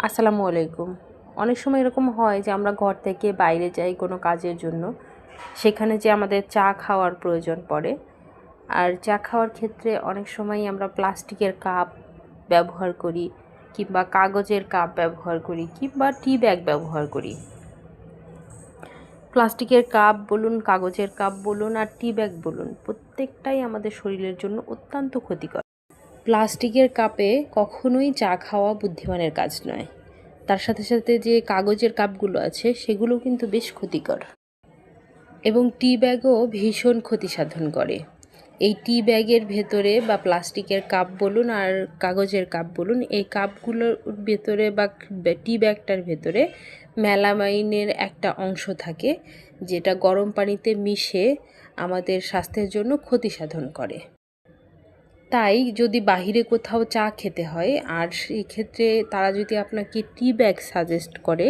আসসালামু আলাইকুম। অনেক সময় এরকম হয় যে আমরা ঘর থেকে বাইরে যাই কোনো কাজের জন্য, সেখানে যে আমাদের চা খাওয়ার প্রয়োজন পড়ে। আর চা খাওয়ার ক্ষেত্রে অনেক সময়ই আমরা প্লাস্টিকের কাপ ব্যবহার করি, কিংবা কাগজের কাপ ব্যবহার করি, কিংবা টি ব্যাগ ব্যবহার করি। প্লাস্টিকের কাপ বলুন, কাগজের কাপ বলুন আর টি ব্যাগ বলুন, প্রত্যেকটাই আমাদের শরীরের জন্য অত্যন্ত ক্ষতিকর। প্লাস্টিকের কাপে কখনোই চা খাওয়া বুদ্ধিমানের কাজ নয়। তার সাথে সাথে যে কাগজের কাপগুলো আছে সেগুলো কিন্তু বেশ ক্ষতিকর, এবং টি ব্যাগও ভীষণ ক্ষতি সাধন করে। এই টি ব্যাগের ভেতরে বা প্লাস্টিকের কাপ বলুন আর কাগজের কাপ বলুন, এই কাপগুলোর ভেতরে বা টি ব্যাগটার ভেতরে মেলামাইনের একটা অংশ থাকে, যেটা গরম পানিতে মিশে আমাদের স্বাস্থ্যের জন্য ক্ষতি সাধন করে। তাই যদি বাহিরে কোথাও চা খেতে হয় আর সেই ক্ষেত্রে তারা যদি আপনাকে টি ব্যাগ সাজেস্ট করে,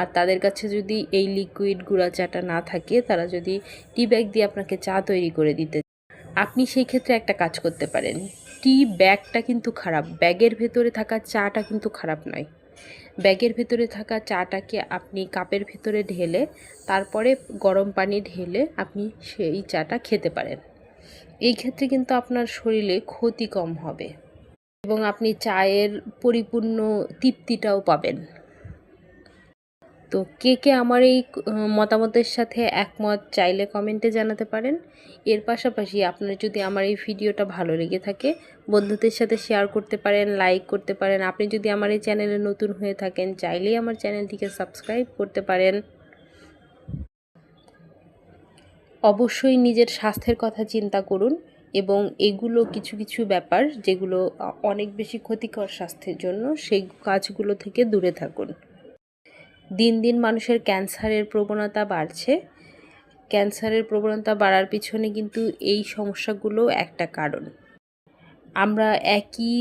আর তাদের কাছে যদি এই লিকুইড গুঁড়া চাটা না থাকে, তারা যদি টি ব্যাগ দিয়ে আপনাকে চা তৈরি করে দিতে, আপনি সেই ক্ষেত্রে একটা কাজ করতে পারেন। টি ব্যাগটা কিন্তু খারাপ, ব্যাগের ভেতরে থাকা চাটা কিন্তু খারাপ নয়। ব্যাগের ভেতরে থাকা চাটাকে আপনি কাপের ভেতরে ঢেলে তারপরে গরম পানি ঢেলে আপনি সেই চাটা খেতে পারেন। এই ক্ষেত্রে কিন্তু আপনার শরীরে ক্ষতি কম হবে এবং আপনি চায়ের পরিপূর্ণ তৃপ্তিটাও পাবেন। তো কে কে আমার এই মতামতের সাথে একমত, চাইলে কমেন্টে জানাতে পারেন। এর পাশাপাশি আপনার যদি আমার এই ভিডিওটা ভালো লেগে থাকে, বন্ধুদের সাথে শেয়ার করতে পারেন, লাইক করতে পারেন। আপনি যদি আমার এই চ্যানেলে নতুন হয়ে থাকেন, চাইলেই আমার চ্যানেলটিকে সাবস্ক্রাইব করতে পারেন। অবশ্যই নিজের স্বাস্থ্যের কথা চিন্তা করুন, এবং এগুলো কিছু কিছু ব্যাপার যেগুলো অনেক বেশি ক্ষতিকর স্বাস্থ্যের জন্য, সেই কাজগুলো থেকে দূরে থাকুন। দিন দিন মানুষের ক্যান্সারের প্রবণতা বাড়ছে। ক্যান্সারের প্রবণতা বাড়ার পিছনে কিন্তু এই সমস্যাগুলো একটা কারণ। আমরা একই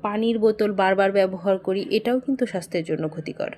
পানির বোতল বারবার ব্যবহার করি, এটাও কিন্তু স্বাস্থ্যের জন্য ক্ষতিকর।